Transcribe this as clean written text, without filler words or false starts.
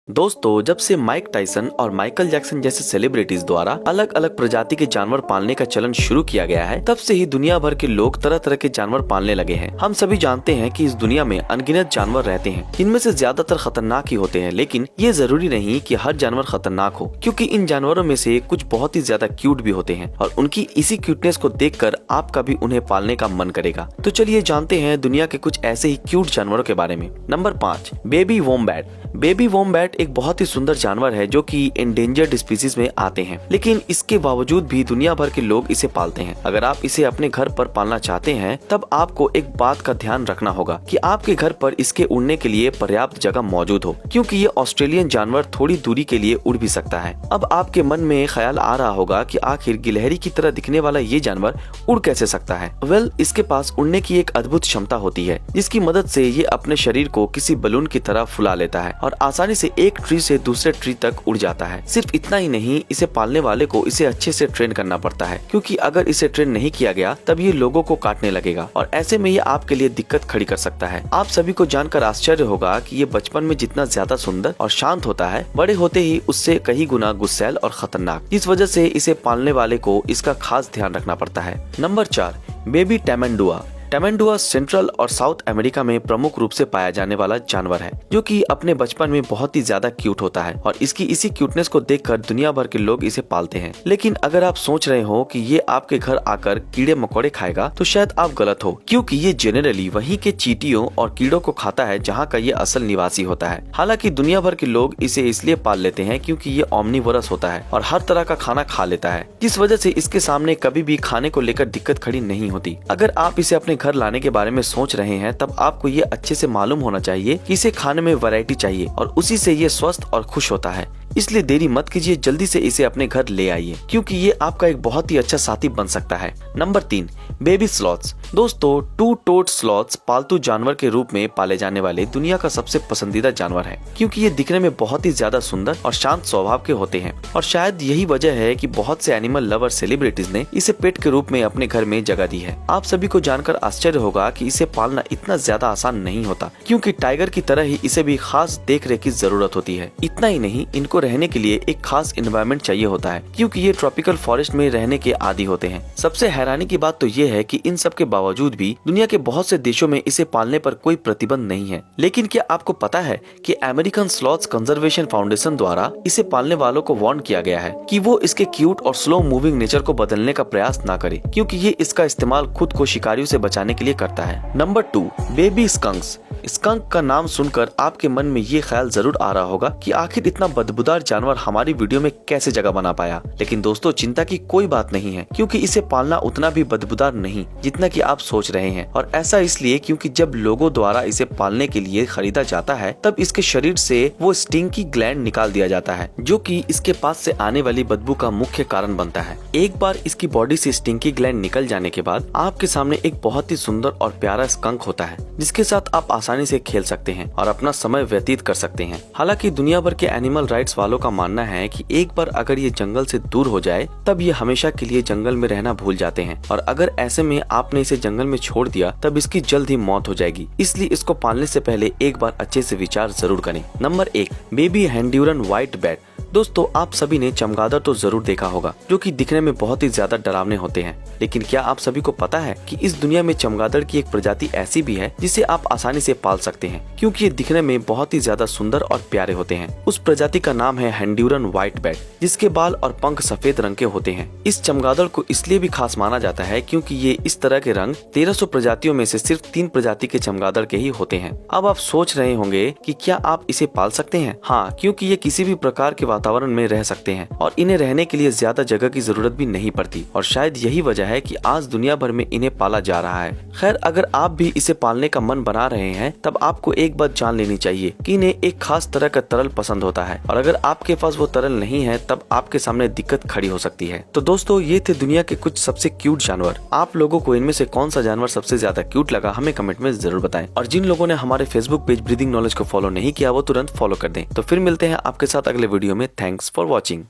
दोस्तों, जब से माइक टाइसन और माइकल जैक्सन जैसे सेलिब्रिटीज द्वारा अलग अलग प्रजाति के जानवर पालने का चलन शुरू किया गया है, तब से ही दुनिया भर के लोग तरह तरह के जानवर पालने लगे हैं। हम सभी जानते हैं कि इस दुनिया में अनगिनत जानवर रहते हैं, इनमें से ज्यादातर खतरनाक ही होते हैं, लेकिन ये जरूरी नहीं कि हर जानवर खतरनाक हो, क्योंकि इन जानवरों में से कुछ बहुत ही ज्यादा क्यूट भी होते हैं और उनकी इसी क्यूटनेस को देखकर आपका भी उन्हें पालने का मन करेगा। तो चलिए जानते हैं दुनिया के कुछ ऐसे ही क्यूट जानवरों के बारे में। Number 5, baby wombat. Baby wombat एक बहुत ही सुंदर जानवर है जो कि एंडेंजर्ड स्पीसीज में आते हैं, लेकिन इसके बावजूद भी दुनिया भर के लोग इसे पालते हैं। अगर आप इसे अपने घर पर पालना चाहते हैं, तब आपको एक बात का ध्यान रखना होगा कि आपके घर पर इसके उड़ने के लिए पर्याप्त जगह मौजूद हो, क्योंकि ये ऑस्ट्रेलियन जानवर थोड़ी दूरी के लिए उड़ भी सकता है। अब आपके मन में ख्याल आ रहा होगा कि आखिर गिलहरी की तरह दिखने वाला ये जानवर उड़ कैसे सकता है। इसके पास उड़ने की एक अद्भुत क्षमता होती है, जिसकी मदद से ये अपने शरीर को किसी बलून की तरह फुला लेता है और आसानी से एक ट्री से दूसरे ट्री तक उड़ जाता है। सिर्फ इतना ही नहीं, इसे पालने वाले को इसे अच्छे से ट्रेन करना पड़ता है, क्योंकि अगर इसे ट्रेन नहीं किया गया तब ये लोगों को काटने लगेगा और ऐसे में ये आपके लिए दिक्कत खड़ी कर सकता है। आप सभी को जानकर आश्चर्य होगा कि ये बचपन में जितना ज्यादा सुंदर और शांत होता है, बड़े होते ही उससे कई गुना गुस्सैल और खतरनाक। इस वजह से इसे पालने वाले को इसका खास ध्यान रखना पड़ता है। Number 4, baby tamandua. Tamandua central और साउथ अमेरिका में प्रमुख रूप से पाया जाने वाला जानवर है, जो कि अपने बचपन में बहुत ही ज्यादा क्यूट होता है और इसकी इसी क्यूटनेस को देखकर दुनिया भर के लोग इसे पालते हैं। लेकिन अगर आप सोच रहे हो कि ये आपके घर आकर कीड़े मकोड़े खाएगा, तो शायद आप गलत हो, क्योंकि ये जनरली वहीं के चींटियों और कीड़ों को खाता है जहाँ का ये असल निवासी होता है। हालांकि दुनिया भर के लोग इसे इसलिए पाल लेते हैं क्योंकि ये ओमनिवोरस होता है और हर तरह का खाना खा लेता है, जिस वजह से इसके सामने कभी भी खाने को लेकर दिक्कत खड़ी नहीं होती। अगर आप इसे अपने घर लाने के बारे में सोच रहे हैं, तब आपको ये अच्छे से मालूम होना चाहिए कि इसे खाने में वैरायटी चाहिए और उसी से ये स्वस्थ और खुश होता है। इसलिए देरी मत कीजिए, जल्दी से इसे अपने घर ले आइए, क्योंकि ये आपका एक बहुत ही अच्छा साथी बन सकता है। Number 3, baby sloths. दोस्तों, टू टोड स्लॉथ्स पालतू जानवर के रूप में पाले जाने वाले दुनिया का सबसे पसंदीदा जानवर है, क्योंकि ये दिखने में बहुत ही ज्यादा सुंदर और शांत स्वभाव के होते हैं और शायद यही वजह है कि बहुत से एनिमल लवर सेलिब्रिटीज ने इसे पेट के रूप में अपने घर में जगह दी है। आप सभी को जानकर आश्चर्य होगा कि इसे पालना इतना ज्यादा आसान नहीं होता, क्योंकि टाइगर की तरह ही इसे भी खास देख रेख की जरूरत होती है। इतना ही नहीं, इनको रहने के लिए एक खास एनवायरनमेंट चाहिए होता है, क्योंकि ये ट्रॉपिकल फॉरेस्ट में रहने के आदी होते हैं। सबसे हैरानी की बात तो ये है कि इन सब के बावजूद भी दुनिया के बहुत से देशों में इसे पालने पर कोई प्रतिबंध नहीं है। लेकिन क्या आपको पता है कि अमेरिकन स्लॉथ्स कंजर्वेशन फाउंडेशन द्वारा इसे पालने वालों को वार्न किया गया है कि वो इसके क्यूट और स्लो मूविंग नेचर को बदलने का प्रयास ना करे, क्योंकि ये इसका इस्तेमाल खुद को शिकारियों से बचाने के लिए करता है। Number 2, baby स्कंक्स। स्कंक का नाम सुनकर आपके मन में ये ख्याल जरूर आ रहा होगा कि आखिर इतना बदबूदार जानवर हमारी वीडियो में कैसे जगह बना पाया। लेकिन दोस्तों, चिंता की कोई बात नहीं है, क्योंकि इसे पालना उतना भी बदबूदार नहीं जितना कि आप सोच रहे हैं। और ऐसा इसलिए क्योंकि जब लोगों द्वारा इसे पालने के लिए खरीदा जाता है, तब इसके शरीर से वो स्टिंकी ग्लैंड निकाल दिया जाता है, जो कि इसके पास से आने वाली बदबू का मुख्य कारण बनता है। एक बार इसकी बॉडी से स्टिंकी ग्लैंड निकल जाने के बाद आपके सामने एक बहुत ही सुंदर और प्यारा स्कंक होता है, जिसके साथ आप आसानी से खेल सकते हैं और अपना समय व्यतीत कर सकते हैं। हालांकि दुनिया भर के एनिमल राइट्स वालों का मानना है कि एक बार अगर ये जंगल से दूर हो जाए, तब ये हमेशा के लिए जंगल में रहना भूल जाते हैं और अगर ऐसे में आपने इसे जंगल में छोड़ दिया, तब इसकी जल्द ही मौत हो जाएगी। इसलिए इसको पालने से पहले एक बार अच्छे से विचार जरूर करें। Number 1, baby Honduran white bat. दोस्तों, आप सभी ने चमगादड़ तो जरूर देखा होगा, जो कि दिखने में बहुत ही ज्यादा डरावने होते हैं। लेकिन क्या आप सभी को पता है कि इस दुनिया में चमगादड़ की एक प्रजाति ऐसी भी है जिसे आप आसानी से पाल सकते हैं, क्योंकि ये दिखने में बहुत ही ज्यादा सुंदर और प्यारे होते हैं। उस प्रजाति का नाम है हैंड्यूरन व्हाइट बैट, जिसके बाल और पंख सफेद रंग के होते हैं। इस चमगादड़ को इसलिए भी खास माना जाता है क्योंकि ये इस तरह के रंग 1300 प्रजातियों में से सिर्फ 3 प्रजाति के चमगादड़ के ही होते हैं। अब आप सोच रहे होंगे कि क्या आप इसे पाल सकते हैं? हाँ, क्योंकि ये किसी भी प्रकार के वातावरण में रह सकते हैं और इन्हें रहने के लिए ज्यादा जगह की जरूरत भी नहीं पड़ती, और शायद यही वजह है कि आज दुनिया भर में इन्हें पाला जा रहा है। खैर, अगर आप भी इसे पालने का मन बना रहे हैं, तब आपको एक बात जान लेनी चाहिए कि इन्हें एक खास तरह का तरल पसंद होता है, और अगर आपके पास वो तरल नहीं है, तब आपके सामने दिक्कत खड़ी हो सकती है। तो दोस्तों, ये थे दुनिया के कुछ सबसे क्यूट जानवर। आप लोगों को इनमें से कौन सा जानवर सबसे ज्यादा क्यूट लगा, हमें कमेंट में जरूर बताएं। और जिन लोगों ने हमारे फेसबुक पेज ब्रीदिंग नॉलेज को फॉलो नहीं किया, वो तुरंत फॉलो कर दें। तो फिर मिलते हैं आपके साथ अगले वीडियो में। Thanks for watching.